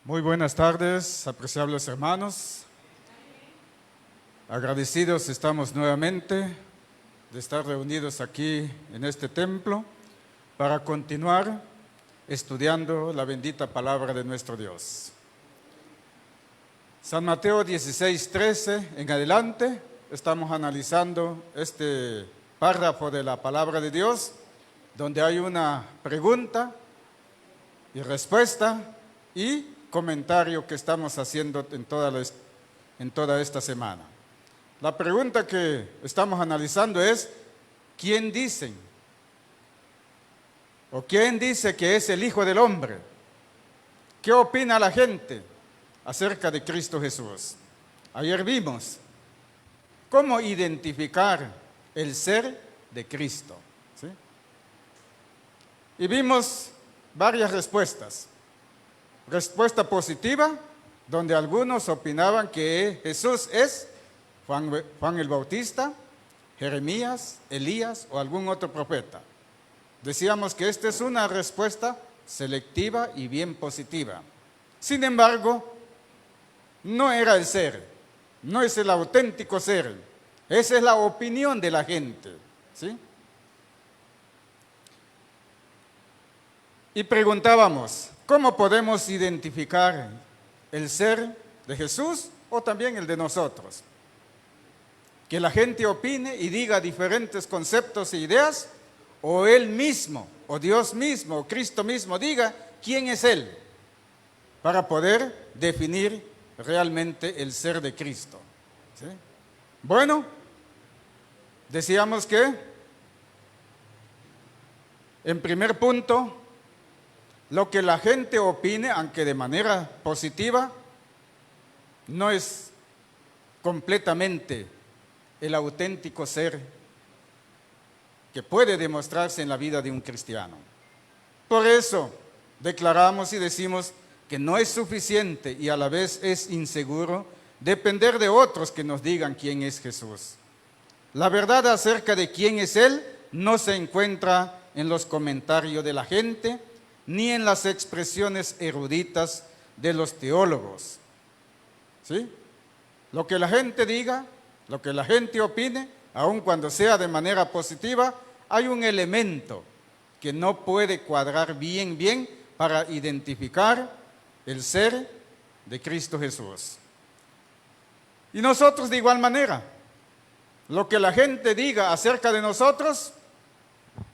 Muy buenas tardes, apreciables hermanos. Agradecidos estamos nuevamente de estar reunidos aquí en este templo para continuar estudiando la bendita palabra de nuestro Dios. San Mateo 16:13 en adelante estamos analizando este párrafo de la palabra de Dios donde hay una pregunta y respuesta y comentario que estamos haciendo en toda esta semana. La pregunta que estamos analizando es: ¿quién dicen? ¿O quién dice que es el Hijo del Hombre? ¿Qué opina la gente acerca de Cristo Jesús? Ayer vimos cómo identificar el ser de Cristo, ¿sí? Y vimos varias respuestas. Respuesta positiva, donde algunos opinaban que Jesús es Juan el Bautista, Jeremías, Elías o algún otro profeta. Decíamos que esta es una respuesta selectiva y bien positiva. Sin embargo, no era el ser, no es el auténtico ser. Esa es la opinión de la gente, ¿sí? Y preguntábamos, ¿cómo podemos identificar el ser de Jesús o también el de nosotros? Que la gente opine y diga diferentes conceptos e ideas, o Él mismo, o Dios mismo, o Cristo mismo diga quién es Él, para poder definir realmente el ser de Cristo, ¿sí? Bueno, decíamos que, en primer punto, lo que la gente opine, aunque de manera positiva, no es completamente el auténtico ser que puede demostrarse en la vida de un cristiano. Por eso declaramos y decimos que no es suficiente y a la vez es inseguro depender de otros que nos digan quién es Jesús. La verdad acerca de quién es Él no se encuentra en los comentarios de la gente, ni en las expresiones eruditas de los teólogos, ¿sí? Lo que la gente diga, lo que la gente opine, aun cuando sea de manera positiva, hay un elemento que no puede cuadrar bien para identificar el ser de Cristo Jesús. Y nosotros de igual manera, lo que la gente diga acerca de nosotros,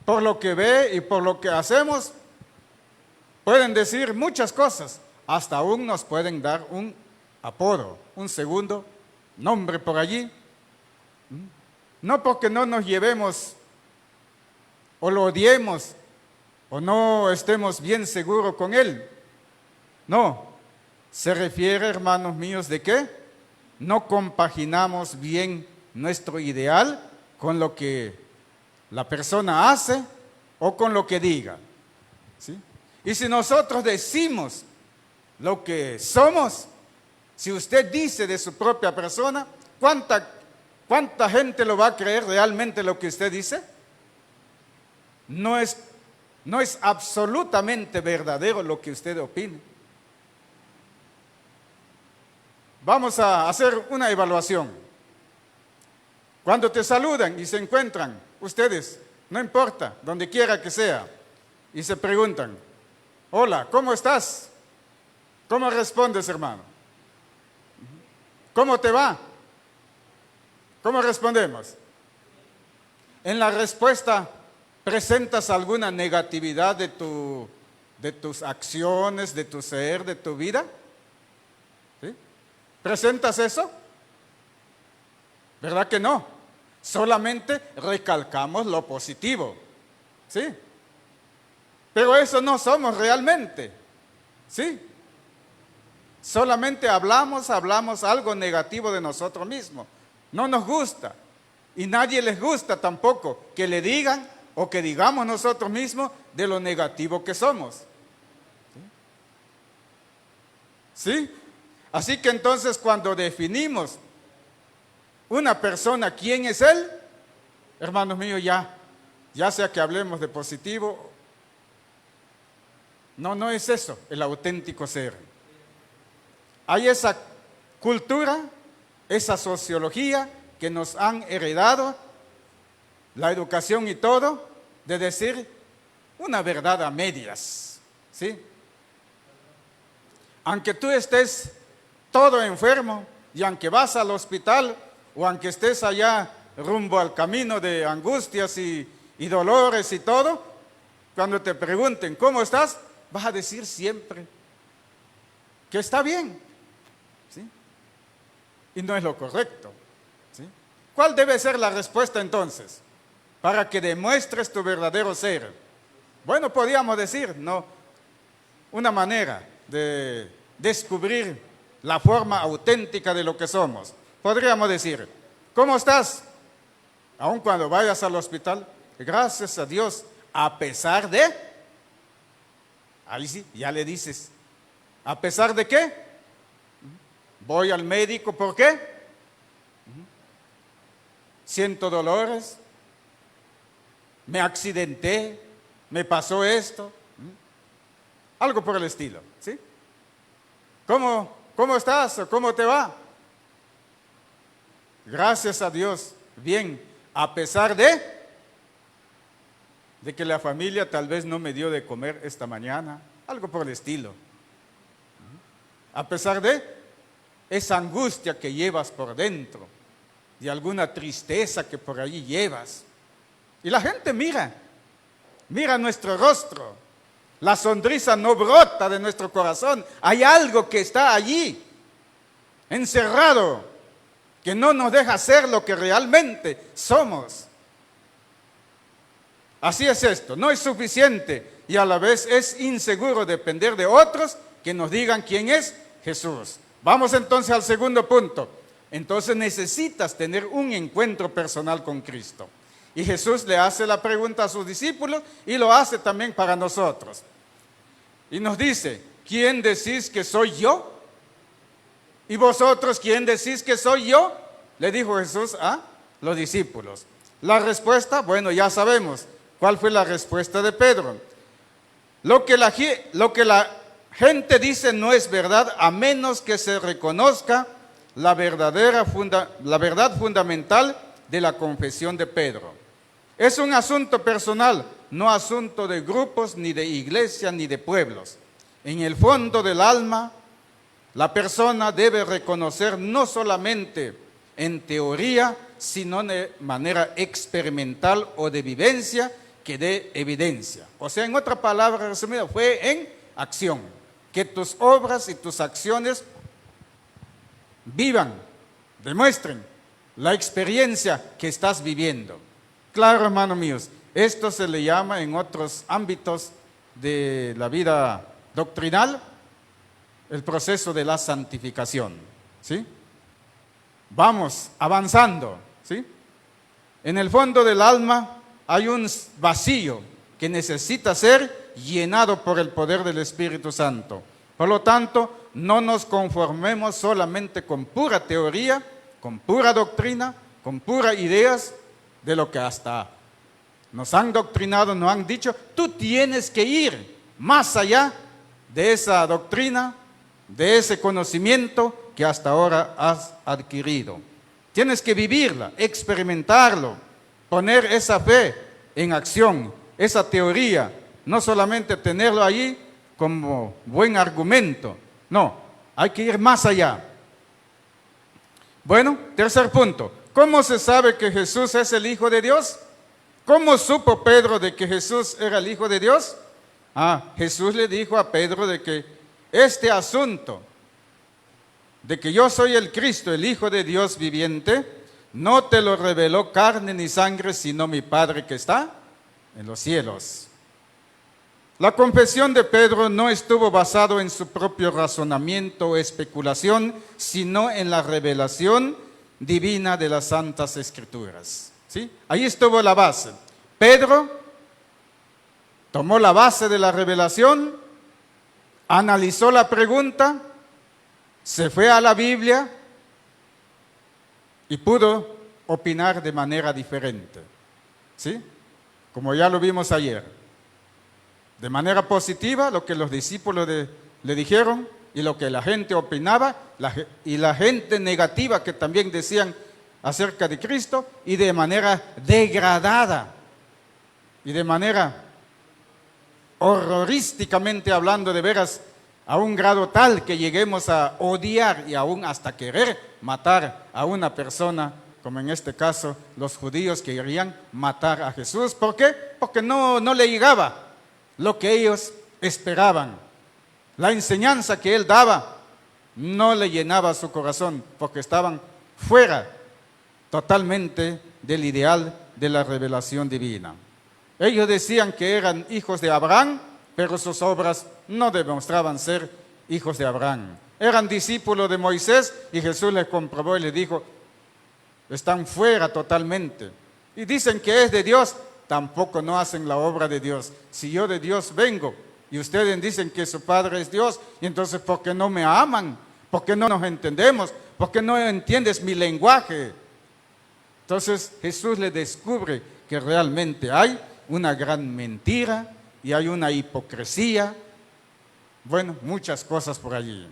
por lo que ve y por lo que hacemos, pueden decir muchas cosas, hasta aún nos pueden dar un apodo, un segundo nombre por allí. No porque no nos llevemos o lo odiemos o no estemos bien seguros con él. No, se refiere, hermanos míos, ¿de qué? No compaginamos bien nuestro ideal con lo que la persona hace o con lo que diga, ¿sí? Y si nosotros decimos lo que somos, si usted dice de su propia persona, ¿cuánta gente lo va a creer realmente lo que usted dice? No es absolutamente verdadero lo que usted opine. Vamos a hacer una evaluación. Cuando te saludan y se encuentran ustedes, no importa, donde quiera que sea, y se preguntan: hola, ¿cómo estás? ¿Cómo respondes, hermano? ¿Cómo te va? ¿Cómo respondemos? En la respuesta, ¿presentas alguna negatividad de tus acciones, de tu ser, de tu vida? ¿Sí? ¿Presentas eso? ¿Verdad que no? Solamente recalcamos lo positivo, ¿sí? Pero eso no somos realmente, ¿sí? Solamente hablamos algo negativo de nosotros mismos. No nos gusta y nadie les gusta tampoco que le digan o que digamos nosotros mismos de lo negativo que somos. ¿Sí? Así que entonces cuando definimos una persona quién es él, hermanos míos, ya sea que hablemos de positivo, no es eso el auténtico ser. hay esa cultura, esa sociología que nos han heredado, la educación y todo, de decir una verdad a medias, ¿sí? Aunque tú estés todo enfermo y aunque vas al hospital o aunque estés allá rumbo al camino de angustias y dolores y todo, cuando te pregunten ¿cómo estás?, vas a decir siempre que está bien, ¿sí? Y no es lo correcto, ¿sí? ¿Cuál debe ser la respuesta entonces? Para que demuestres tu verdadero ser. Bueno, podríamos decir, ¿no?, una manera de descubrir la forma auténtica de lo que somos. Podríamos decir, ¿cómo estás? Aun cuando vayas al hospital, gracias a Dios, a pesar de, ahí sí, ya le dices, ¿a pesar de qué? Voy al médico, ¿por qué? Siento dolores, me accidenté, me pasó esto, algo por el estilo, ¿sí? ¿Cómo estás o cómo te va? Gracias a Dios, bien, a pesar de que la familia tal vez no me dio de comer esta mañana, algo por el estilo. A pesar de esa angustia que llevas por dentro, de alguna tristeza que por allí llevas. Y la gente mira nuestro rostro, la sonrisa no brota de nuestro corazón, hay algo que está allí, encerrado, que no nos deja ser lo que realmente somos. Así es esto, no es suficiente y a la vez es inseguro depender de otros que nos digan quién es Jesús. Vamos entonces al segundo punto. Entonces necesitas tener un encuentro personal con Cristo. Y Jesús le hace la pregunta a sus discípulos y lo hace también para nosotros. Y nos dice, ¿quién decís que soy yo? ¿Y vosotros quién decís que soy yo? Le dijo Jesús a los discípulos. La respuesta, bueno, ya sabemos. ¿Cuál fue la respuesta de Pedro? Lo que la gente dice no es verdad a menos que se reconozca la verdad fundamental de la confesión de Pedro. Es un asunto personal, no asunto de grupos, ni de iglesia, ni de pueblos. En el fondo del alma, la persona debe reconocer no solamente en teoría, sino de manera experimental o de vivencia, que dé evidencia. O sea, en otra palabra resumida, fue en acción. Que tus obras y tus acciones vivan, demuestren la experiencia que estás viviendo. Claro, hermanos míos, esto se le llama en otros ámbitos de la vida doctrinal el proceso de la santificación, ¿sí? Vamos avanzando, ¿sí? En el fondo del alma hay un vacío que necesita ser llenado por el poder del Espíritu Santo. Por lo tanto, no nos conformemos solamente con pura teoría, con pura doctrina, con puras ideas de lo que hasta nos han doctrinado, nos han dicho. Tú tienes que ir más allá de esa doctrina, de ese conocimiento que hasta ahora has adquirido. Tienes que vivirla, experimentarlo, poner esa fe en acción, esa teoría, no solamente tenerlo allí como buen argumento, no, hay que ir más allá. Bueno, tercer punto, ¿cómo se sabe que Jesús es el Hijo de Dios? ¿Cómo supo Pedro de que Jesús era el Hijo de Dios? Jesús le dijo a Pedro de que este asunto de que yo soy el Cristo, el Hijo de Dios viviente, no te lo reveló carne ni sangre, sino mi Padre que está en los cielos. La confesión de Pedro no estuvo basado en su propio razonamiento o especulación, sino en la revelación divina de las Santas Escrituras. ¿Sí? Ahí estuvo la base. Pedro tomó la base de la revelación, analizó la pregunta, se fue a la Biblia y pudo opinar de manera diferente. ¿Sí? Como ya lo vimos ayer. De manera positiva, lo que los discípulos le dijeron, y lo que la gente opinaba, y la gente negativa que también decían acerca de Cristo, y de manera degradada, y de manera horrorísticamente hablando, de veras, a un grado tal que lleguemos a odiar y aún hasta querer matar a una persona, como en este caso los judíos que querían matar a Jesús. ¿Por qué? Porque no le llegaba lo que ellos esperaban. La enseñanza que él daba no le llenaba su corazón, porque estaban fuera totalmente del ideal de la revelación divina. Ellos decían que eran hijos de Abraham, pero sus obras no demostraban ser hijos de Abraham. Eran discípulos de Moisés y Jesús les comprobó y les dijo, están fuera totalmente. Y dicen que es de Dios, tampoco no hacen la obra de Dios. Si yo de Dios vengo y ustedes dicen que su Padre es Dios, y entonces ¿por qué no me aman? ¿Por qué no nos entendemos? ¿Por qué no entiendes mi lenguaje? Entonces Jesús le descubre que realmente hay una gran mentira y hay una hipocresía, bueno, muchas cosas por allí.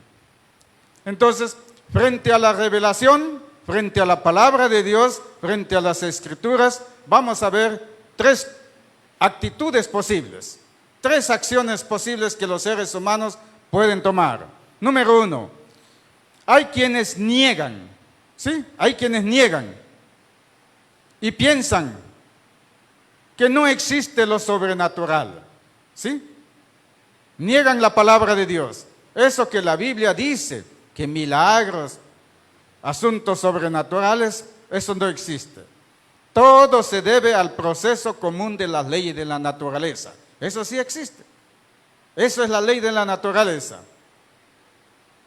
Entonces, frente a la revelación, frente a la palabra de Dios, frente a las Escrituras, vamos a ver tres actitudes posibles, tres acciones posibles que los seres humanos pueden tomar. Número uno, hay quienes niegan, ¿sí? Hay quienes niegan y piensan que no existe lo sobrenatural, ¿sí? Niegan la palabra de Dios. Eso que la Biblia dice, que milagros, asuntos sobrenaturales, eso no existe. Todo se debe al proceso común de las leyes de la naturaleza. Eso sí existe. Eso es la ley de la naturaleza.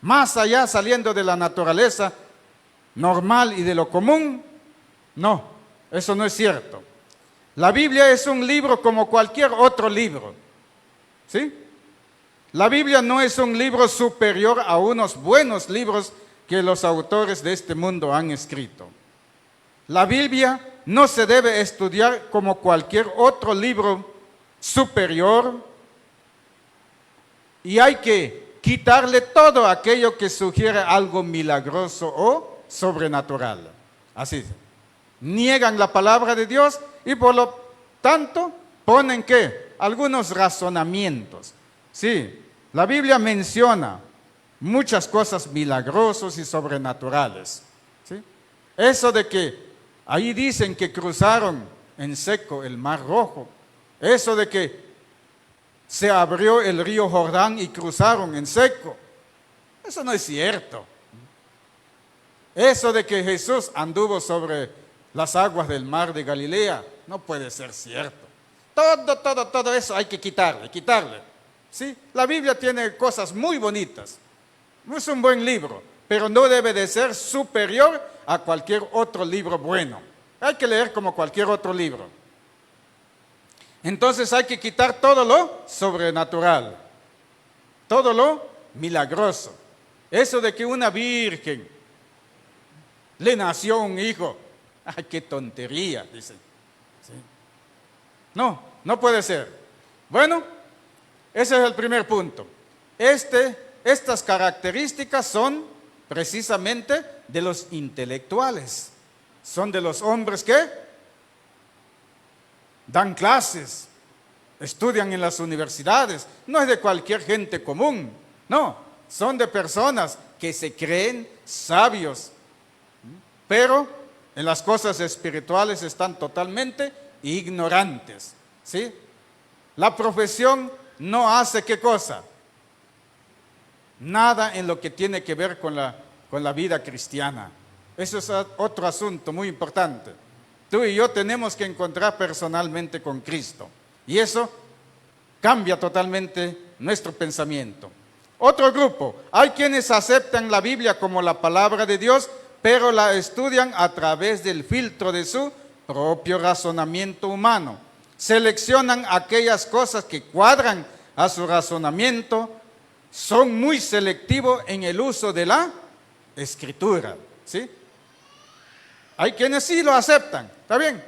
Más allá, saliendo de la naturaleza normal y de lo común, no, eso no es cierto. La Biblia es un libro como cualquier otro libro, ¿sí? La Biblia no es un libro superior a unos buenos libros que los autores de este mundo han escrito. La Biblia no se debe estudiar como cualquier otro libro superior y hay que quitarle todo aquello que sugiere algo milagroso o sobrenatural. Así, niegan la palabra de Dios y por lo tanto ponen ¿qué? Algunos razonamientos. Sí, la Biblia menciona muchas cosas milagrosas y sobrenaturales, ¿sí? Eso de que ahí dicen que cruzaron en seco el Mar Rojo, eso de que se abrió el río Jordán y cruzaron en seco, eso no es cierto. Eso de que Jesús anduvo sobre las aguas del mar de Galilea, no puede ser cierto. Todo eso hay que quitarle. ¿Sí? La Biblia tiene cosas muy bonitas, es un buen libro, pero no debe de ser superior a cualquier otro libro bueno. Hay que leer como cualquier otro libro. Entonces hay que quitar todo lo sobrenatural, todo lo milagroso. Eso de que una virgen le nació un hijo, ¡ay, qué tontería! Dicen. ¿Sí? No puede ser. Bueno, ese es el primer punto. Estas características son precisamente de los intelectuales. Son de los hombres que dan clases, estudian en las universidades. No es de cualquier gente común, no. Son de personas que se creen sabios, pero en las cosas espirituales están totalmente ignorantes, ¿sí? La profesión no hace ¿qué cosa? Nada en lo que tiene que ver con la vida cristiana. Eso es otro asunto muy importante. Tú y yo tenemos que encontrar personalmente con Cristo. Y eso cambia totalmente nuestro pensamiento. Otro grupo, hay quienes aceptan la Biblia como la palabra de Dios, pero la estudian a través del filtro de su propio razonamiento humano. Seleccionan aquellas cosas que cuadran a su razonamiento, son muy selectivos en el uso de la Escritura, ¿sí? Hay quienes sí lo aceptan, está bien,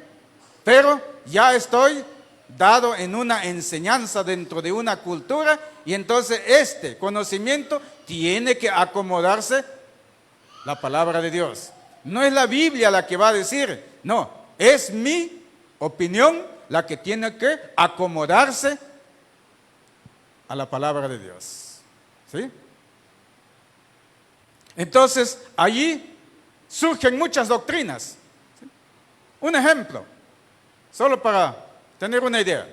pero ya estoy dado en una enseñanza dentro de una cultura y entonces este conocimiento tiene que acomodarse la palabra de Dios. No es la Biblia la que va a decir, no, es mi opinión la que tiene que acomodarse a la palabra de Dios. ¿Sí? Entonces, allí surgen muchas doctrinas. ¿Sí? Un ejemplo, solo para tener una idea.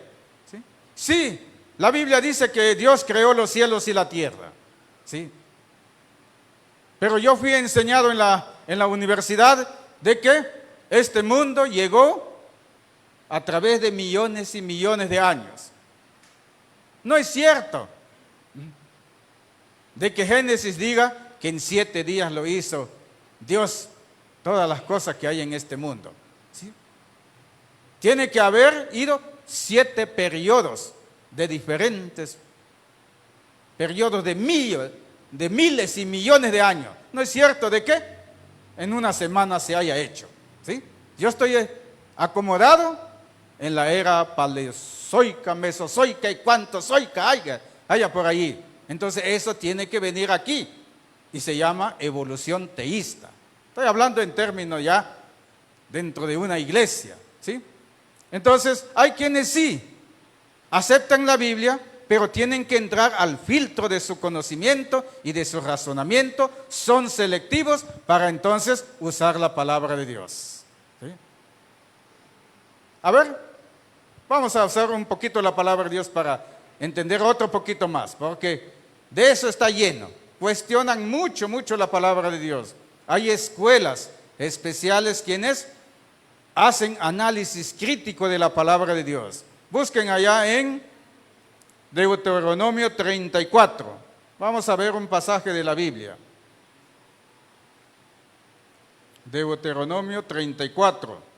¿Sí? Sí, la Biblia dice que Dios creó los cielos y la tierra. ¿Sí? Pero yo fui enseñado en la universidad de que este mundo llegó a través de millones y millones de años. No es cierto de que Génesis diga que en 7 días lo hizo Dios, todas las cosas que hay en este mundo. ¿Sí? Tiene que haber ido 7 periodos de diferentes periodos de miles y millones de años. No es cierto de que en una semana se haya hecho. ¿Sí? Yo estoy acomodado en la era paleozoica, mesozoica y cuánto zoica haya por allí. Entonces eso tiene que venir aquí y se llama evolución teísta. Estoy hablando en términos ya dentro de una iglesia. ¿Sí? Entonces hay quienes sí aceptan la Biblia, pero tienen que entrar al filtro de su conocimiento y de su razonamiento, son selectivos para entonces usar la palabra de Dios. ¿Sí? A ver, vamos a usar un poquito la palabra de Dios para entender otro poquito más, porque de eso está lleno. Cuestionan mucho la palabra de Dios. Hay escuelas especiales quienes hacen análisis crítico de la palabra de Dios. Busquen allá en Deuteronomio 34. Vamos a ver un pasaje de la Biblia. Deuteronomio 34.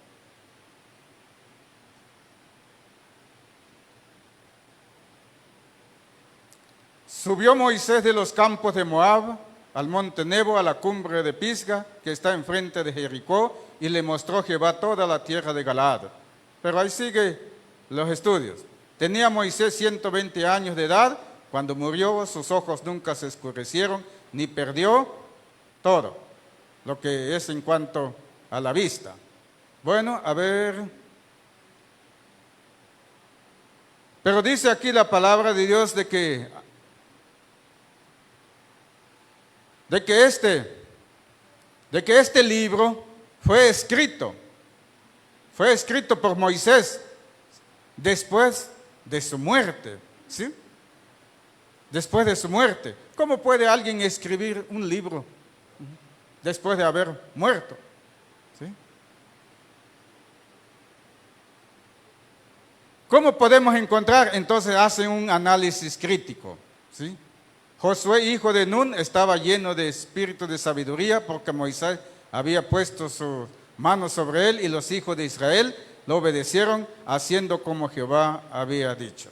Subió Moisés de los campos de Moab al monte Nebo, a la cumbre de Pisga, que está enfrente de Jericó, y le mostró Jehová toda la tierra de Galaad. Pero ahí sigue los estudios. Tenía Moisés 120 años de edad, cuando murió sus ojos nunca se oscurecieron, ni perdió todo lo que es en cuanto a la vista. Bueno, a ver. Pero dice aquí la palabra de Dios de que este libro fue escrito por Moisés después de su muerte, ¿sí? Después de su muerte. ¿Cómo puede alguien escribir un libro después de haber muerto? ¿Sí? ¿Cómo podemos encontrar? Entonces hacen un análisis crítico, ¿sí? Josué, hijo de Nun, estaba lleno de espíritu de sabiduría porque Moisés había puesto su mano sobre él y los hijos de Israel lo obedecieron haciendo como Jehová había dicho.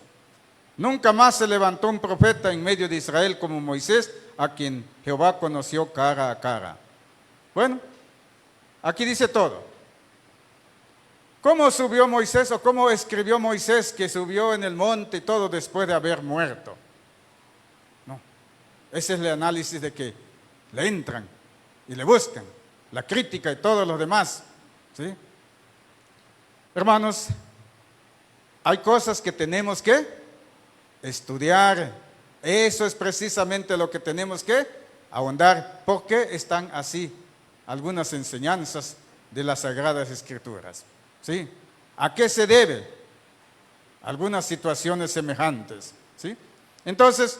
Nunca más se levantó un profeta en medio de Israel como Moisés, a quien Jehová conoció cara a cara. Bueno, aquí dice todo. ¿Cómo subió Moisés o cómo escribió Moisés que subió en el monte y todo después de haber muerto? No, ese es el análisis de que le entran y le buscan, la crítica y todos los demás, ¿sí? Hermanos, hay cosas que tenemos que estudiar. Eso es precisamente lo que tenemos que ahondar. ¿Por qué están así algunas enseñanzas de las Sagradas Escrituras? ¿Sí? ¿A qué se debe algunas situaciones semejantes? ¿Sí? Entonces,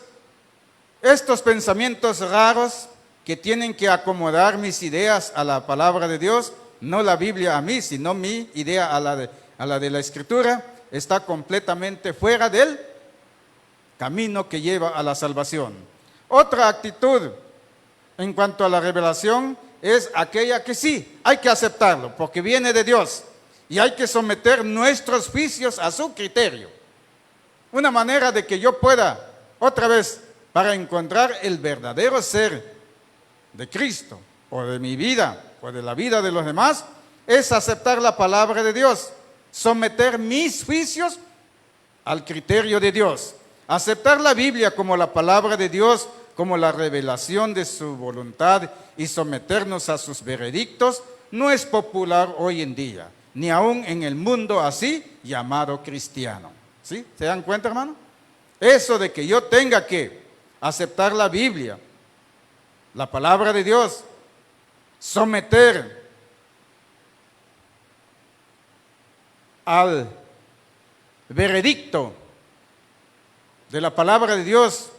estos pensamientos raros que tienen que acomodar mis ideas a la palabra de Dios, no la Biblia a mí, sino mi idea a la de la Escritura, está completamente fuera del camino que lleva a la salvación. Otra actitud en cuanto a la revelación es aquella que sí, hay que aceptarlo, porque viene de Dios, y hay que someter nuestros juicios a su criterio. Una manera de que yo pueda, otra vez, para encontrar el verdadero ser de Cristo, o de mi vida, o de la vida de los demás, es aceptar la palabra de Dios, someter mis juicios al criterio de Dios. Aceptar la Biblia como la palabra de Dios, como la revelación de su voluntad y someternos a sus veredictos no es popular hoy en día, ni aún en el mundo así llamado cristiano. ¿Sí? ¿Se dan cuenta, hermano? Eso de que yo tenga que aceptar la Biblia, la palabra de Dios, someter al veredicto de la palabra de Dios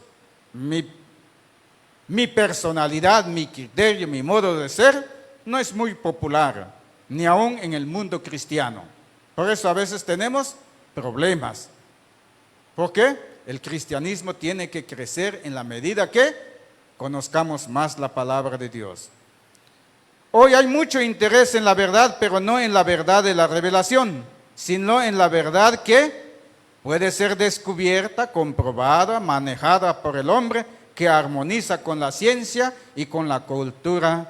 mi personalidad, mi criterio, mi modo de ser, no es muy popular, ni aún en el mundo cristiano. Por eso a veces tenemos problemas. ¿Por qué? El cristianismo tiene que crecer en la medida que conozcamos más la palabra de Dios. Hoy hay mucho interés en la verdad, pero no en la verdad de la revelación, sino en la verdad que puede ser descubierta, comprobada, manejada por el hombre, que armoniza con la ciencia y con la cultura.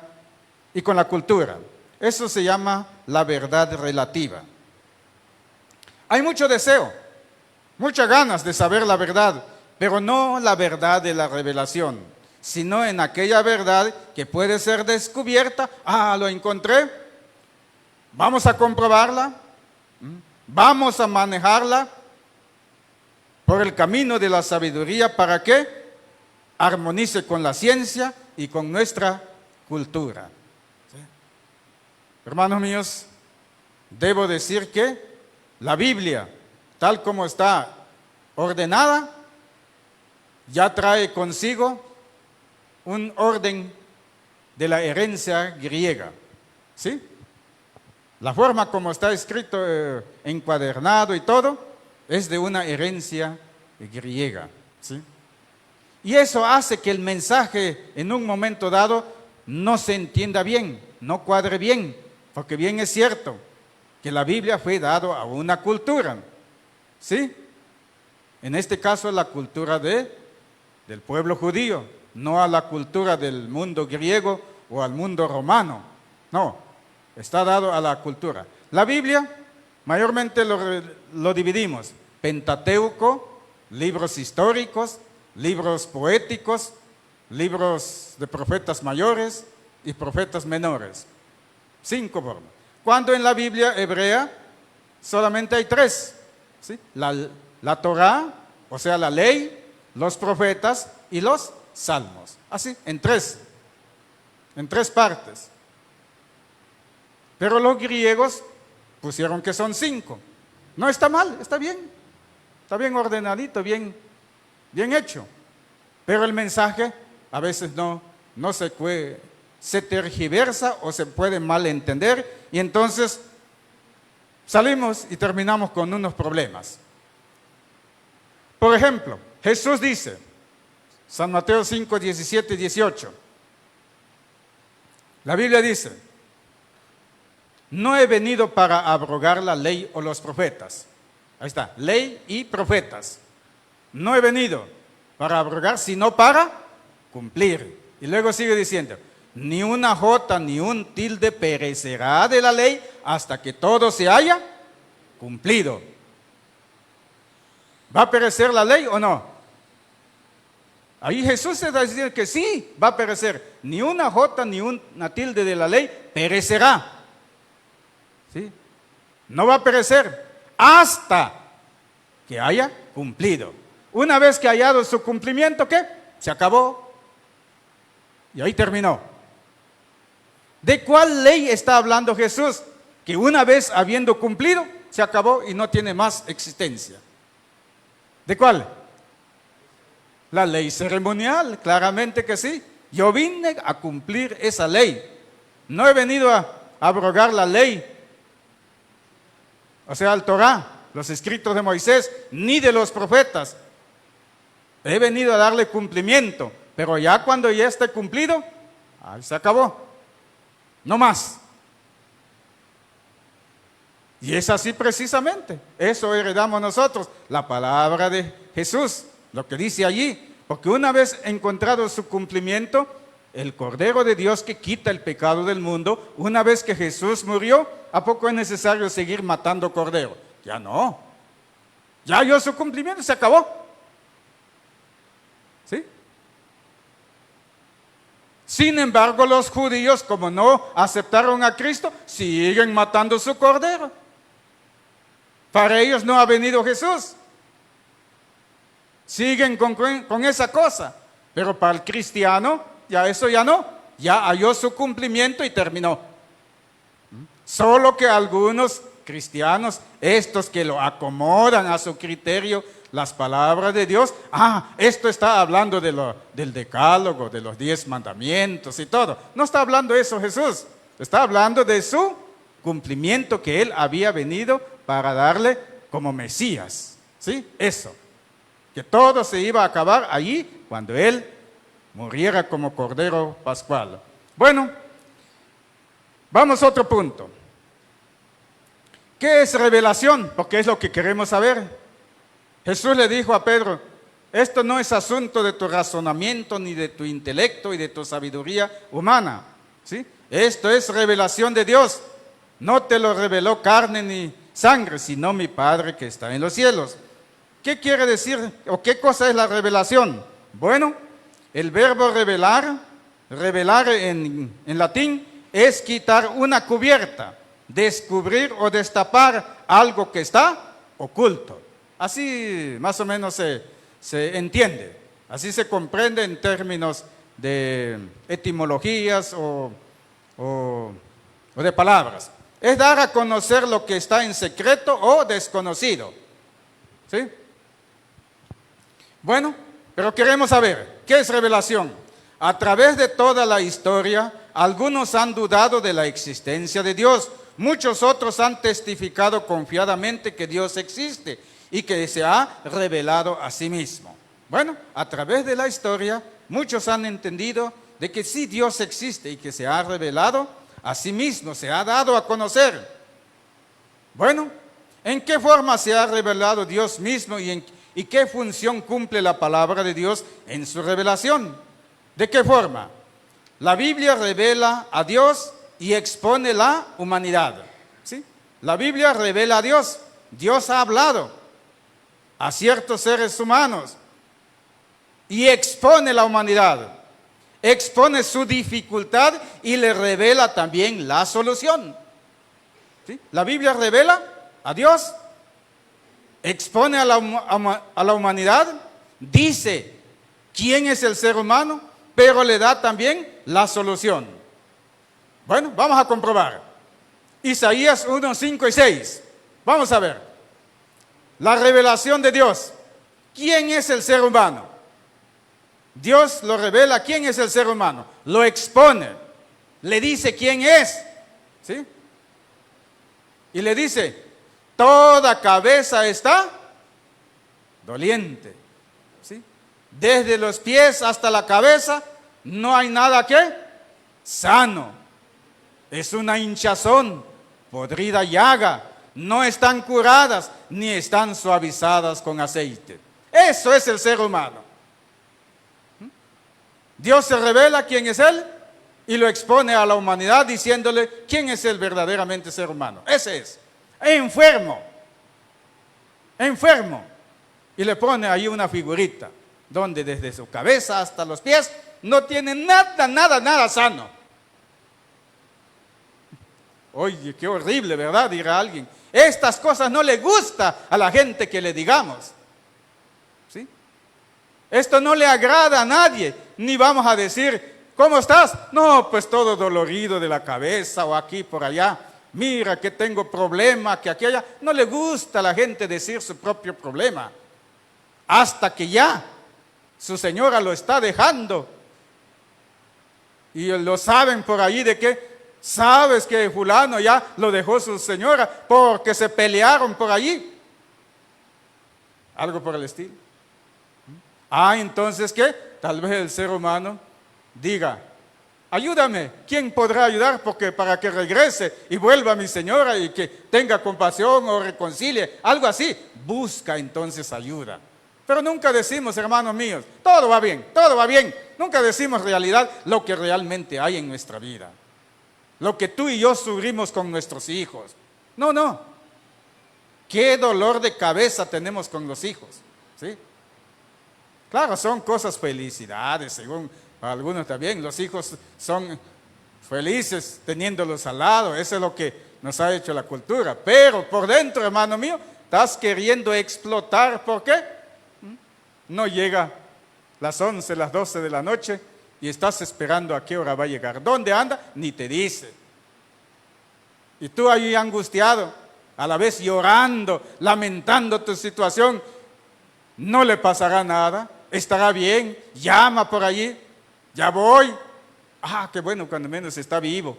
Eso se llama la verdad relativa. Hay mucho deseo, muchas ganas de saber la verdad, pero no la verdad de la revelación, sino en aquella verdad que puede ser descubierta. Lo encontré, vamos a comprobarla, vamos a manejarla por el camino de la sabiduría para que armonice con la ciencia y con nuestra cultura. ¿Sí? Hermanos míos, debo decir que la Biblia, tal como está ordenada, ya trae consigo un orden de la herencia griega. ¿Sí? La forma como está escrito, encuadernado y todo, es de una herencia griega. ¿Sí? Y eso hace que el mensaje en un momento dado no se entienda bien, no cuadre bien, porque bien es cierto que la Biblia fue dada a una cultura, ¿sí? En este caso la cultura del pueblo judío, no a la cultura del mundo griego o al mundo romano, no, está dado a la cultura. La Biblia mayormente lo dividimos, Pentateuco, libros históricos, libros poéticos, libros de profetas mayores y profetas menores. 5 formas. Cuando en la Biblia hebrea solamente hay 3. ¿Sí? La Torá, o sea, la ley, los profetas y los salmos. Así, en tres partes. Pero los griegos pusieron que son 5. No está mal, está bien ordenadito, bien hecho, pero el mensaje a veces no se tergiversa o se puede malentender y entonces salimos y terminamos con unos problemas. Por ejemplo, Jesús dice, San Mateo 5, 17 y 18, la Biblia dice, no he venido para abrogar la ley o los profetas. Ahí está, ley y profetas. No he venido para abrogar, sino para cumplir. Y luego sigue diciendo, ni una jota ni un tilde perecerá de la ley hasta que todo se haya cumplido. ¿Va a perecer la ley o no? Ahí Jesús se da a decir que sí, va a perecer. Ni una jota ni una tilde de la ley perecerá. ¿Sí? No va a perecer hasta que haya cumplido. Una vez que haya dado su cumplimiento, ¿qué? Se acabó. Y ahí terminó. ¿De cuál ley está hablando Jesús? Que una vez habiendo cumplido, se acabó y no tiene más existencia. ¿De cuál? La ley ceremonial, claramente que sí. Yo vine a cumplir esa ley. No he venido a abrogar la ley, o sea, el Torá, los escritos de Moisés, ni de los profetas. He venido a darle cumplimiento, pero ya cuando ya esté cumplido, ahí se acabó. No más. Y es así precisamente. Eso heredamos nosotros, la palabra de Jesús, lo que dice allí. Porque una vez encontrado su cumplimiento, el Cordero de Dios que quita el pecado del mundo, una vez que Jesús murió, ¿a poco es necesario seguir matando cordero? Ya no. Ya dio su cumplimiento, se acabó. Sin embargo, los judíos, como no aceptaron a Cristo, siguen matando su cordero. Para ellos no ha venido Jesús. Siguen con esa cosa. Pero para el cristiano, ya eso ya no. Ya halló su cumplimiento y terminó. Solo que algunos cristianos, estos que lo acomodan a su criterio, las palabras de Dios, esto está hablando del decálogo, de los 10 mandamientos y todo. No está hablando eso Jesús, está hablando de su cumplimiento que Él había venido para darle como Mesías. ¿Sí? Eso. Que todo se iba a acabar allí cuando Él muriera como Cordero Pascual. Bueno, vamos a otro punto. ¿Qué es revelación? Porque es lo que queremos saber. Jesús le dijo a Pedro, esto no es asunto de tu razonamiento, ni de tu intelecto y de tu sabiduría humana. ¿Sí? Esto es revelación de Dios. No te lo reveló carne ni sangre, sino mi Padre que está en los cielos. ¿Qué quiere decir o qué cosa es la revelación? Bueno, el verbo revelar en latín, es quitar una cubierta, descubrir o destapar algo que está oculto. Así más o menos se entiende, así se comprende en términos de etimologías o de palabras. Es dar a conocer lo que está en secreto o desconocido. ¿Sí? Bueno, pero queremos saber, ¿qué es revelación? A través de toda la historia, algunos han dudado de la existencia de Dios. Muchos otros han testificado confiadamente que Dios existe y que se ha revelado a sí mismo. Bueno, a través de la historia, muchos han entendido de que sí Dios existe y que se ha revelado a sí mismo, se ha dado a conocer. Bueno, ¿en qué forma se ha revelado Dios mismo y qué función cumple la palabra de Dios en su revelación? ¿De qué forma? La Biblia revela a Dios y expone la humanidad. ¿Sí? La Biblia revela a Dios. Dios ha hablado a ciertos seres humanos y expone la humanidad. Expone su dificultad y le revela también la solución. ¿Sí? La Biblia revela a Dios, expone a la humanidad, dice quién es el ser humano, pero le da también la solución. Bueno, vamos a comprobar. Isaías 1, 5 y 6. Vamos a ver. La revelación de Dios. ¿Quién es el ser humano? Dios lo revela. ¿Quién es el ser humano? Lo expone. Le dice quién es. ¿Sí? Y le dice, toda cabeza está doliente. ¿Sí? Desde los pies hasta la cabeza no hay nada que sano. Es una hinchazón, podrida llaga. No están curadas ni están suavizadas con aceite. Eso es el ser humano. Dios se revela quién es Él y lo expone a la humanidad diciéndole quién es el verdaderamente ser humano. Ese es. Enfermo. Enfermo. Y le pone ahí una figurita donde desde su cabeza hasta los pies no tiene nada sano. Oye, qué horrible, ¿verdad? Dirá alguien. Estas cosas no le gusta a la gente que le digamos. ¿Sí? Esto no le agrada a nadie. Ni vamos a decir, ¿cómo estás? No, pues todo dolorido de la cabeza o aquí por allá. Mira que tengo problema, que aquí allá. No le gusta a la gente decir su propio problema. Hasta que ya su señora lo está dejando. Y lo saben por allí de que sabes que fulano ya lo dejó su señora porque se pelearon por allí. Algo por el estilo. Entonces, ¿qué? Tal vez el ser humano diga, ayúdame, ¿quién podrá ayudar? Porque para que regrese y vuelva mi señora y que tenga compasión o reconcilie, algo así, busca entonces ayuda. Pero nunca decimos, hermanos míos, todo va bien, todo va bien. Nunca decimos realidad lo que realmente hay en nuestra vida. Lo que tú y yo sufrimos con nuestros hijos. No. Qué dolor de cabeza tenemos con los hijos. ¿Sí? Claro, son cosas, felicidades, según Para algunos también, los hijos son felices teniéndolos al lado, eso es lo que nos ha hecho la cultura. Pero por dentro, hermano mío, estás queriendo explotar. ¿Por qué? No llega las 11, las 12 de la noche y estás esperando a qué hora va a llegar. ¿Dónde anda? Ni te dice. Y tú ahí angustiado, a la vez llorando, lamentando tu situación. No le pasará nada, estará bien, llama por allí, ya voy. Ah, qué bueno, cuando menos está vivo.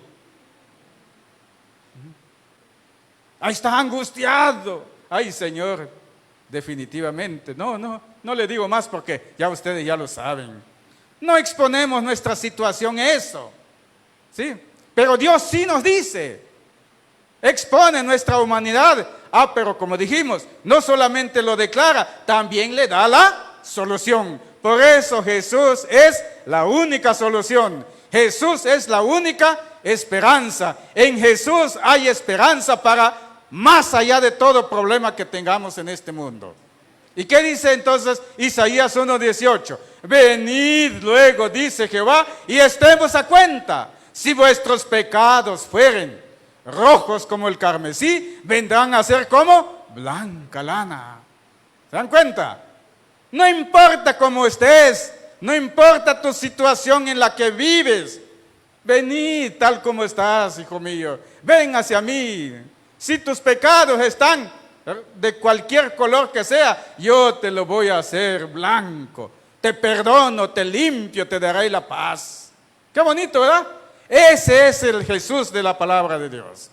Ahí está angustiado. Ay, Señor, definitivamente. No le digo más porque ya ustedes ya lo saben. No exponemos nuestra situación a eso, ¿sí? Pero Dios sí nos dice, expone nuestra humanidad. Ah, pero como dijimos, no solamente lo declara, también le da la solución. Por eso Jesús es la única solución. Jesús es la única esperanza. En Jesús hay esperanza para más allá de todo problema que tengamos en este mundo. ¿Y qué dice entonces Isaías 1:18? Venid luego, dice Jehová, y estemos a cuenta. Si vuestros pecados fueren rojos como el carmesí, vendrán a ser como blanca lana. ¿Se dan cuenta? No importa cómo estés, no importa tu situación en la que vives. Venid tal como estás, hijo mío. Ven hacia mí. Si tus pecados están de cualquier color que sea, yo te lo voy a hacer blanco. Te perdono, te limpio, te daré la paz. Qué bonito, ¿verdad? Ese es el Jesús de la palabra de Dios.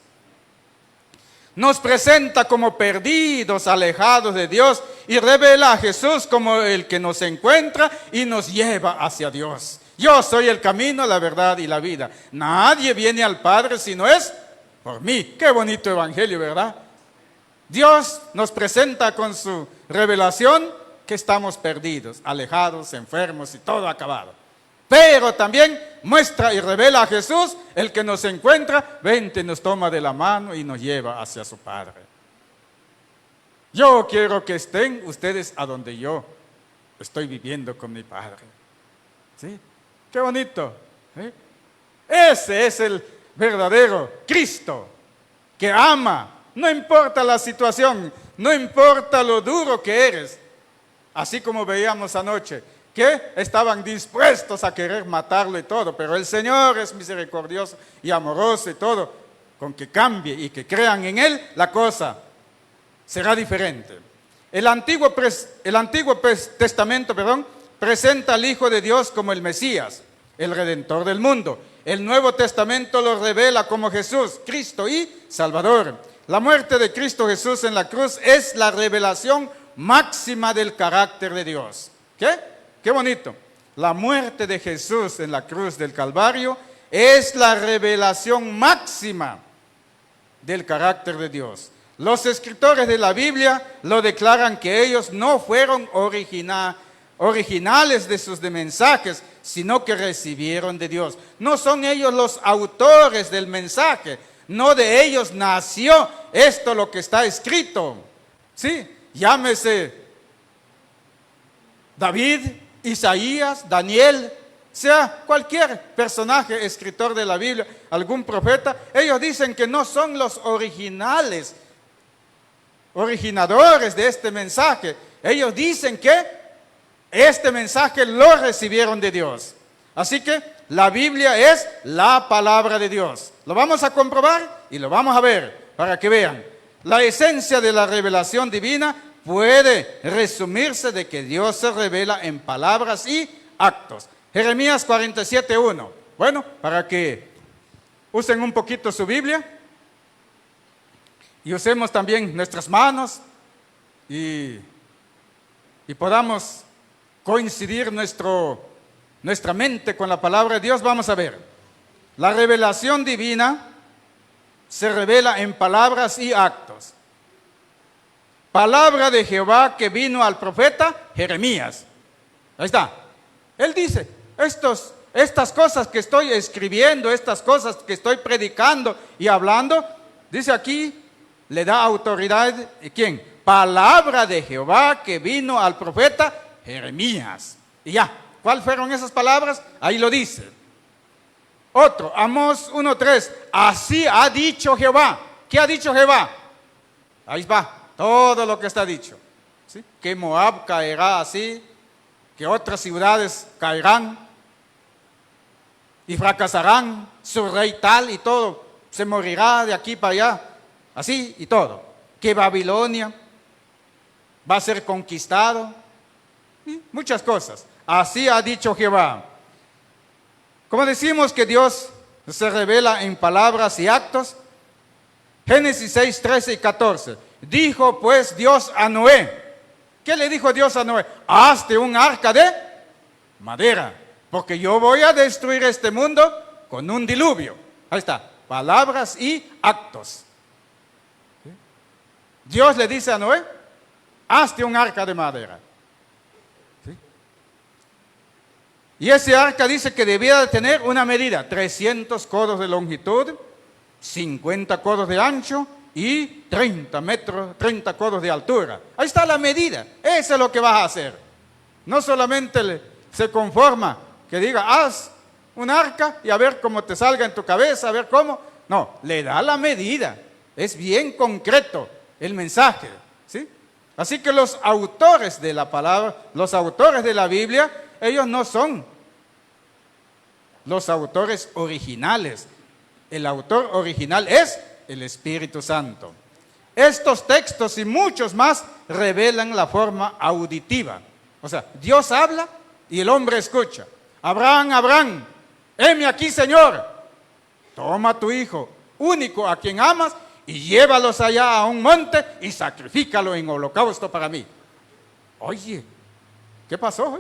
Nos presenta como perdidos, alejados de Dios, y revela a Jesús como el que nos encuentra y nos lleva hacia Dios. Yo soy el camino, la verdad y la vida. Nadie viene al Padre si no es por mí. Qué bonito evangelio, ¿verdad? Dios nos presenta con su revelación que estamos perdidos, alejados, enfermos y todo acabado. Pero también muestra y revela a Jesús, el que nos encuentra, vente, nos toma de la mano y nos lleva hacia su Padre. Yo quiero que estén ustedes a donde yo estoy viviendo con mi Padre. ¿Sí? Qué bonito. ¿Sí? Ese es el verdadero Cristo, que ama. No importa la situación, no importa lo duro que eres. Así como veíamos anoche, que estaban dispuestos a querer matarlo y todo, pero el Señor es misericordioso y amoroso y todo, con que cambie y que crean en Él, la cosa será diferente. El Antiguo Testamento presenta al Hijo de Dios como el Mesías, el Redentor del mundo. El Nuevo Testamento lo revela como Jesús, Cristo y Salvador. La muerte de Cristo Jesús en la cruz es la revelación máxima del carácter de Dios. ¿Qué? Qué bonito. La muerte de Jesús en la cruz del Calvario es la revelación máxima del carácter de Dios. Los escritores de la Biblia lo declaran que ellos no fueron originales de sus mensajes, sino que recibieron de Dios. No son ellos los autores del mensaje, no de ellos nació esto lo que está escrito. Sí, llámese David, Isaías, Daniel, sea cualquier personaje, escritor de la Biblia, algún profeta, ellos dicen que no son los originadores de este mensaje. Ellos dicen que este mensaje lo recibieron de Dios. Así que la Biblia es la palabra de Dios. Lo vamos a comprobar y lo vamos a ver para que vean. La esencia de la revelación divina puede resumirse de que Dios se revela en palabras y actos. Jeremías 47:1. Bueno, para que usen un poquito su Biblia y usemos también nuestras manos y podamos coincidir nuestra mente con la palabra de Dios. Vamos a ver. La revelación divina se revela en palabras y actos. Palabra de Jehová que vino al profeta Jeremías. Ahí está. Él dice, estas cosas que estoy escribiendo, estas cosas que estoy predicando y hablando, dice aquí, le da autoridad, ¿quién? Palabra de Jehová que vino al profeta Jeremías. Y ya, ¿Cuáles fueron esas palabras? Ahí lo dice. Otro, Amós 1:3. Así ha dicho Jehová. ¿Qué ha dicho Jehová? Ahí va, todo lo que está dicho. ¿Sí? Que Moab caerá así, que otras ciudades caerán y fracasarán, su rey tal y todo, se morirá de aquí para allá, así y todo. Que Babilonia va a ser conquistado, y muchas cosas. Así ha dicho Jehová. Como decimos que Dios se revela en palabras y actos, Génesis 6, 13 y 14. Dijo pues Dios a Noé. ¿Qué le dijo Dios a Noé? Hazte un arca de madera, porque yo voy a destruir este mundo con un diluvio. Ahí está, palabras y actos. Dios le dice a Noé, hazte un arca de madera. ¿Sí? Y ese arca dice que debía de tener una medida, 300 codos de longitud, 50 codos de ancho y 30 codos de altura. Ahí está la medida, eso es lo que vas a hacer. No solamente se conforma que diga, haz un arca y a ver cómo te salga en tu cabeza, a ver cómo. No, le da la medida, es bien concreto el mensaje, ¿sí? Así que los autores de la palabra, los autores de la Biblia, ellos no son los autores originales. El autor original es el Espíritu Santo. Estos textos y muchos más revelan la forma auditiva. O sea, Dios habla y el hombre escucha. Abraham, Abraham, heme aquí, Señor. Toma a tu hijo único a quien amas y llévalos allá a un monte y sacrifícalo en holocausto para mí. Oye, ¿qué pasó?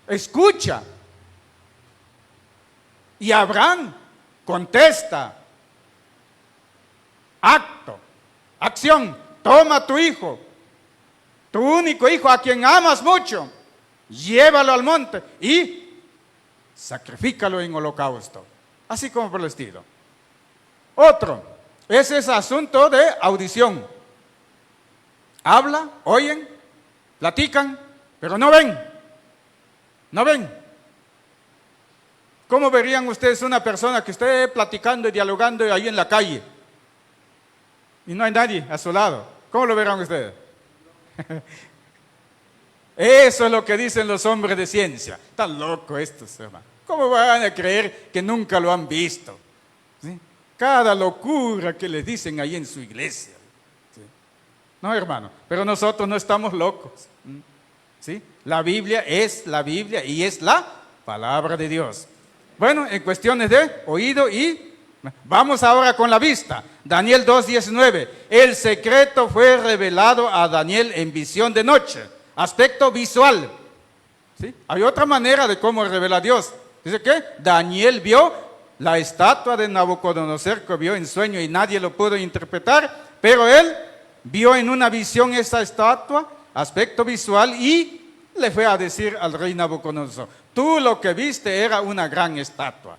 Escucha. Y Abraham contesta, acto, acción, toma a tu hijo, tu único hijo a quien amas mucho, llévalo al monte y sacrifícalo en holocausto, así como por el estilo. Otro, ese es asunto de audición. Habla, oyen, platican, pero no ven, no ven. ¿Cómo verían ustedes una persona que esté platicando y dialogando ahí en la calle y no hay nadie a su lado? ¿Cómo lo verán ustedes? Eso es lo que dicen los hombres de ciencia. Están locos estos, hermano. ¿Cómo van a creer que nunca lo han visto? ¿Sí? Cada locura que les dicen ahí en su iglesia. ¿Sí? No, hermano, pero nosotros no estamos locos. ¿Sí? La Biblia es la Biblia y es la palabra de Dios. Bueno, en cuestiones de oído y vamos ahora con la vista. Daniel 2:19. El secreto fue revelado a Daniel en visión de noche. Aspecto visual. ¿Sí? Hay otra manera de cómo revela Dios. Dice que Daniel vio la estatua de Nabucodonosor que vio en sueño y nadie lo pudo interpretar, pero él vio en una visión esa estatua, aspecto visual, y le fue a decir al rey Nabucodonosor, tú lo que viste era una gran estatua,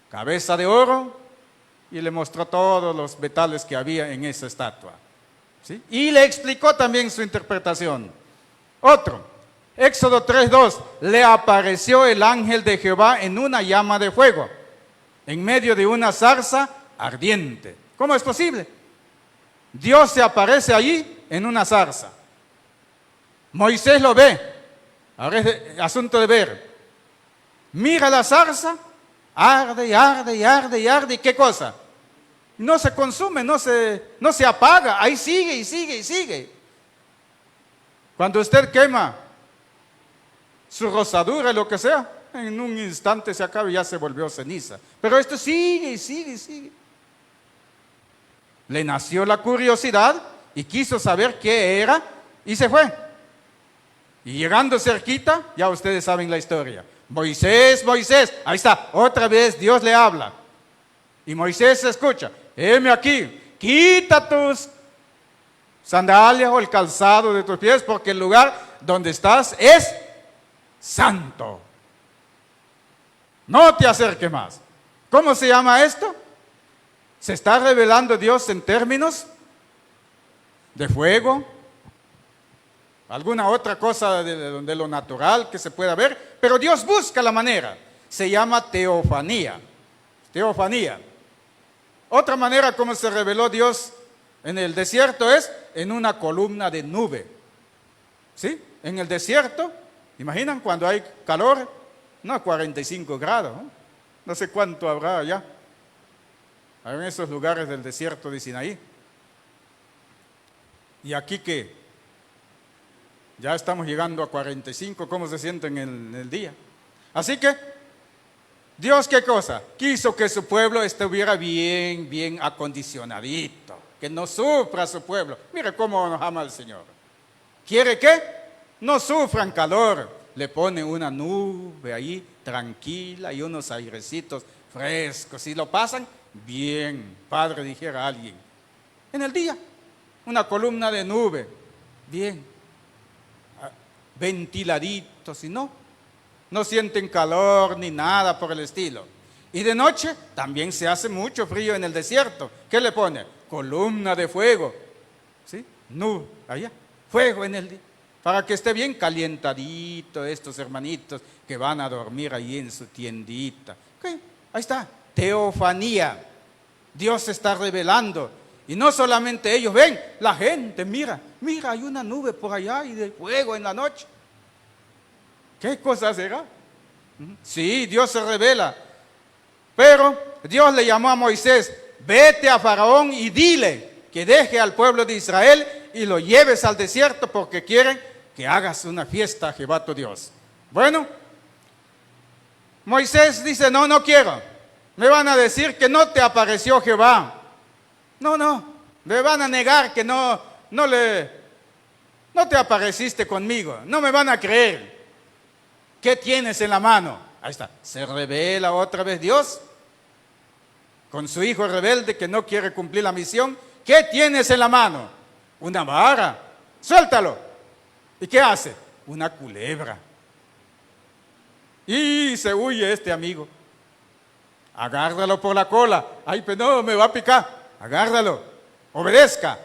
cabeza de oro, y le mostró todos los metales que había en esa estatua. ¿Sí? Y le explicó también su interpretación. Otro, Éxodo 3:2, le apareció el ángel de Jehová en una llama de fuego, en medio de una zarza ardiente. ¿Cómo es posible? Dios se aparece allí en una zarza. Moisés lo ve, ahora es asunto de ver. Mira la zarza, arde y arde y arde y arde, ¿y qué cosa? No se consume, no se apaga, ahí sigue y sigue y sigue. Cuando usted quema su rosadura, lo que sea, en un instante se acaba y ya se volvió ceniza. Pero esto sigue y sigue y sigue. Le nació la curiosidad y quiso saber qué era y se fue. Y llegando cerquita, ya ustedes saben la historia. Moisés, Moisés, ahí está, otra vez Dios le habla. Y Moisés se escucha, heme aquí, quita tus sandalias o el calzado de tus pies, porque el lugar donde estás es santo. No te acerques más. ¿Cómo se llama esto? Se está revelando Dios en términos de fuego, alguna otra cosa de lo natural que se pueda ver, pero Dios busca la manera. Se llama teofanía. Teofanía. Otra manera como se reveló Dios en el desierto es en una columna de nube. ¿Sí? En el desierto, imaginan cuando hay calor, no 45 grados, no sé cuánto habrá allá, en esos lugares del desierto de Sinaí. Y aquí que ya estamos llegando a 45, ¿cómo se siente en el día? Así que, Dios, ¿qué cosa? Quiso que su pueblo estuviera bien acondicionadito, que no sufra su pueblo. Mire cómo nos ama el Señor. ¿Quiere que no sufran calor? Le pone una nube ahí tranquila y unos airecitos frescos. Y lo pasan bien, Padre, dijera alguien. En el día, una columna de nube, bien, ventiladito, si no sienten calor ni nada por el estilo. Y de noche también se hace mucho frío en el desierto. ¿Qué le pone? Columna de fuego, ¿sí? Nube, allá, fuego en el día, para que esté bien calientadito estos hermanitos que van a dormir ahí en su tiendita. ¿Qué? Ahí está, teofanía. Dios se está revelando. Y no solamente ellos ven, la gente, mira, hay una nube por allá y de fuego en la noche. ¿Qué cosa será? Sí, Dios se revela. Pero Dios le llamó a Moisés, vete a Faraón y dile que deje al pueblo de Israel y lo lleves al desierto porque quieren que hagas una fiesta a Jehová tu Dios. Bueno, Moisés dice, no quiero. Me van a decir que no te apareció Jehová. No, me van a negar que no te apareciste conmigo, no me van a creer. ¿Qué tienes en la mano? Ahí está, se revela otra vez Dios con su hijo rebelde que no quiere cumplir la misión. ¿Qué tienes en la mano? Una vara, suéltalo. ¿Y qué hace? Una culebra. Y se huye este amigo. Agárralo por la cola. Ay, pero no, me va a picar. Agárralo, obedezca.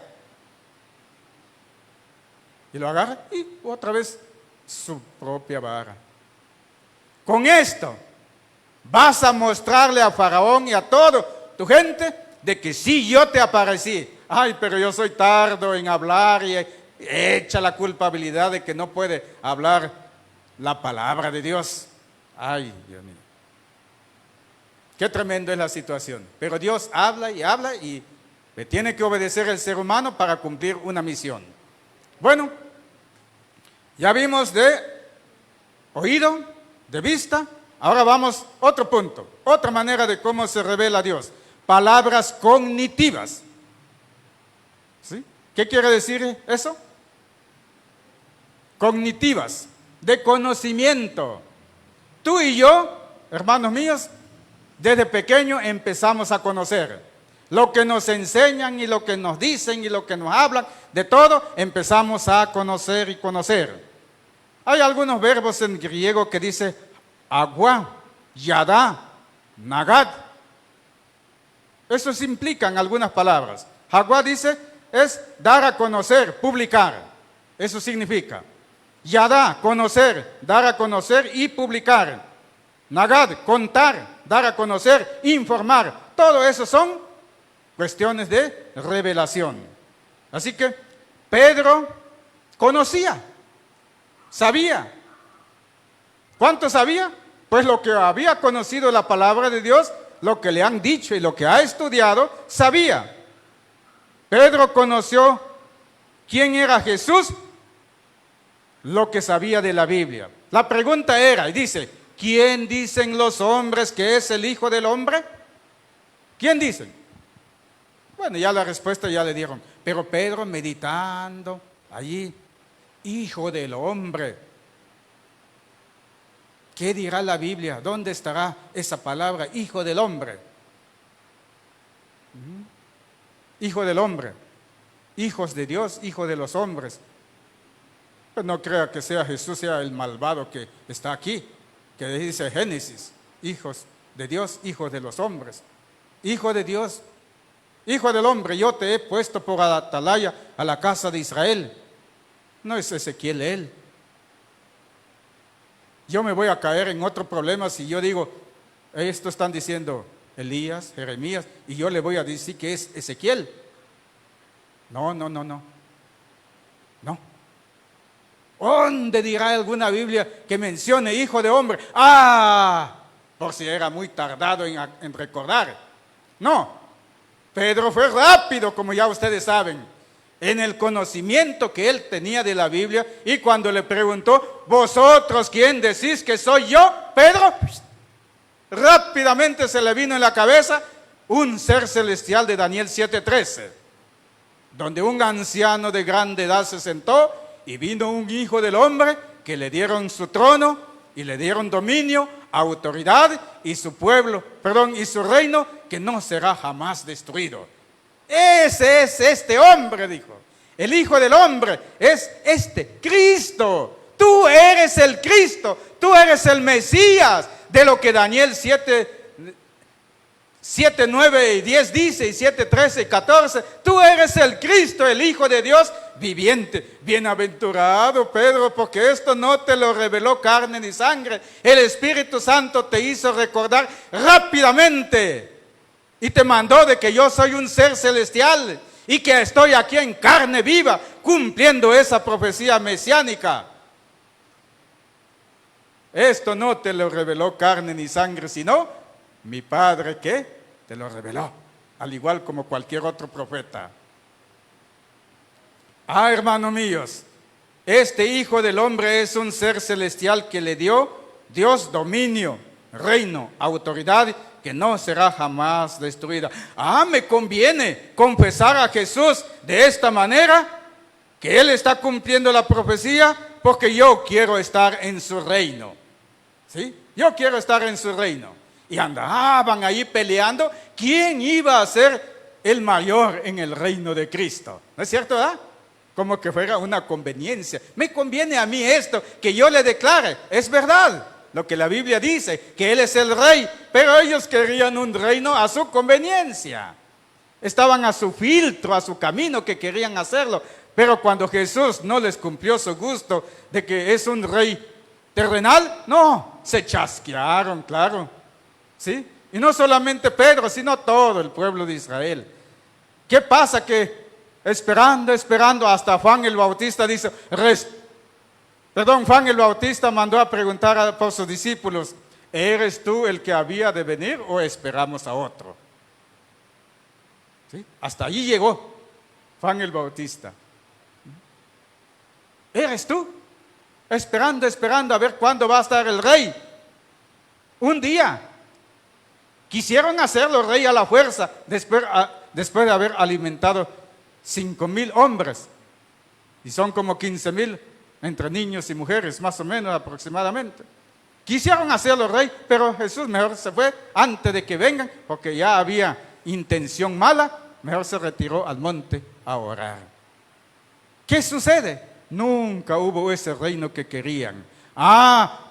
Y lo agarra y otra vez su propia vara. Con esto vas a mostrarle a Faraón y a toda tu gente de que sí yo te aparecí. Ay, pero yo soy tardo en hablar y echa la culpabilidad de que no puede hablar la palabra de Dios. Ay, Dios mío. Qué tremendo es la situación. Pero Dios habla y le tiene que obedecer el ser humano para cumplir una misión. Bueno, ya vimos de oído, de vista. Ahora vamos a otro punto, otra manera de cómo se revela Dios. Palabras cognitivas. ¿Sí? ¿Qué quiere decir eso? Cognitivas, de conocimiento. Tú y yo, hermanos míos, desde pequeño empezamos a conocer. Lo que nos enseñan y lo que nos dicen y lo que nos hablan, de todo empezamos a conocer y conocer. Hay algunos verbos en griego que dice agua, yada, nagad. Eso implican algunas palabras. Agua dice es dar a conocer, publicar. Eso significa. Yada, conocer, dar a conocer y publicar. Nagad, contar, dar a conocer, informar. Todo eso son cuestiones de revelación. Así que Pedro conocía, sabía. ¿Cuánto sabía? Pues lo que había conocido la palabra de Dios, lo que le han dicho y lo que ha estudiado, sabía. Pedro conoció quién era Jesús, lo que sabía de la Biblia. La pregunta era, y dice, ¿quién dicen los hombres que es el Hijo del Hombre? ¿Quién dicen? Bueno, ya la respuesta ya le dieron. Pero Pedro meditando allí, Hijo del Hombre. ¿Qué dirá la Biblia? ¿Dónde estará esa palabra, Hijo del Hombre? Hijo del Hombre. Hijos de Dios, Hijo de los hombres. Pues no crea que sea Jesús, sea el malvado que está aquí, que dice Génesis, hijos de Dios, hijos de los hombres. Hijo de Dios, Hijo del Hombre, yo te he puesto por atalaya a la casa de Israel. No es Ezequiel él. Yo me voy a caer en otro problema si yo digo, esto están diciendo Elías, Jeremías, y yo le voy a decir que es Ezequiel. No. ¿Dónde dirá alguna Biblia que mencione hijo de hombre? Por si era muy tardado en recordar. No, Pedro fue rápido, como ya ustedes saben, en el conocimiento que él tenía de la Biblia, y cuando le preguntó, ¿vosotros quién decís que soy yo? Pedro, rápidamente se le vino en la cabeza un ser celestial de Daniel 7:13, donde un anciano de grande edad se sentó y vino un hijo del hombre que le dieron su trono y le dieron dominio, autoridad y su y su reino que no será jamás destruido. Ese es este hombre, dijo. El Hijo del Hombre es este Cristo. Tú eres el Cristo, tú eres el Mesías, de lo que Daniel 7, 9 y 10 dice, y 7, 13 y 14. Tú eres el Cristo, el Hijo de Dios viviente. Bienaventurado, Pedro, porque esto no te lo reveló carne ni sangre. El Espíritu Santo te hizo recordar rápidamente y te mandó de que yo soy un ser celestial y que estoy aquí en carne viva, cumpliendo esa profecía mesiánica. Esto no te lo reveló carne ni sangre, sino mi Padre que te lo reveló, al igual como cualquier otro profeta. Hermanos míos, este Hijo del Hombre es un ser celestial que le dio Dios dominio, reino, autoridad, que no será jamás destruida. Me conviene confesar a Jesús de esta manera, que Él está cumpliendo la profecía, porque yo quiero estar en su reino. ¿Sí? Yo quiero estar en su reino. Y andaban ahí peleando quién iba a ser el mayor en el reino de Cristo. ¿No es cierto, verdad? Como que fuera una conveniencia. Me conviene a mí esto, que yo le declare. Es verdad lo que la Biblia dice, que Él es el rey, pero ellos querían un reino a su conveniencia. Estaban a su filtro, a su camino, que querían hacerlo. Pero cuando Jesús no les cumplió su gusto de que es un rey terrenal, no, se chasquearon, claro. ¿Sí? Y no solamente Pedro, sino todo el pueblo de Israel. ¿Qué pasa? Que esperando, hasta Juan el Bautista dice, Juan el Bautista mandó a preguntar por sus discípulos, ¿eres tú el que había de venir o esperamos a otro? ¿Sí? Hasta allí llegó Juan el Bautista. ¿Eres tú? Esperando a ver cuándo va a estar el rey. Un día quisieron hacerlo rey a la fuerza, después de haber alimentado 5,000 hombres, y son como 15,000 entre niños y mujeres, más o menos aproximadamente. Quisieron hacerlo rey, pero Jesús mejor se fue antes de que vengan, porque ya había intención mala. Mejor se retiró al monte a orar. ¿Qué sucede? Nunca hubo ese reino que querían.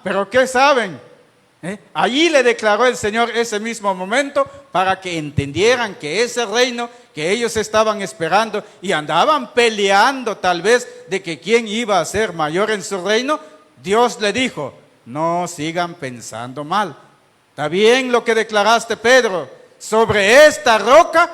Pero ¿qué saben? Allí le declaró el Señor ese mismo momento para que entendieran que ese reino que ellos estaban esperando y andaban peleando tal vez de que quién iba a ser mayor en su reino, Dios le dijo, no sigan pensando mal. Está bien lo que declaraste, Pedro, sobre esta roca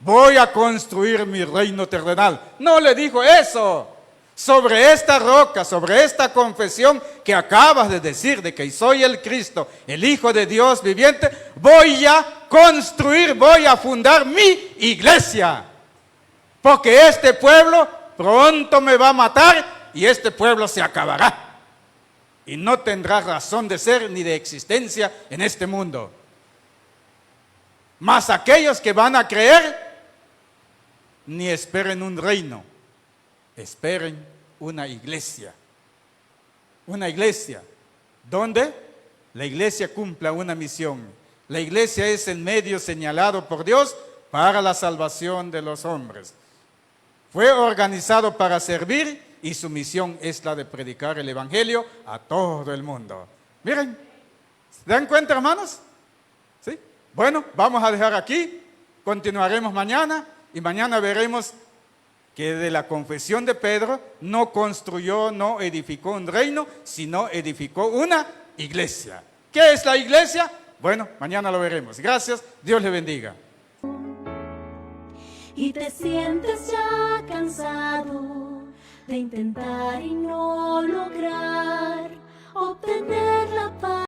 voy a construir mi reino terrenal. No le dijo eso. Sobre esta roca, sobre esta confesión que acabas de decir de que soy el Cristo, el Hijo de Dios viviente, voy a construir, voy a fundar mi iglesia. Porque este pueblo pronto me va a matar y este pueblo se acabará. Y no tendrá razón de ser ni de existencia en este mundo. Mas aquellos que van a creer, ni esperen un reino. Esperen una iglesia. Una iglesia donde la iglesia cumpla una misión. La iglesia es el medio señalado por Dios para la salvación de los hombres. Fue organizado para servir y su misión es la de predicar el evangelio a todo el mundo. Miren, ¿se dan cuenta, hermanos? ¿Sí? Bueno, vamos a dejar aquí, continuaremos mañana y mañana veremos que de la confesión de Pedro no construyó, no edificó un reino, sino edificó una iglesia. ¿Qué es la iglesia? Bueno, mañana lo veremos. Gracias, Dios le bendiga. Y te sientes ya cansado de intentar y no lograr obtener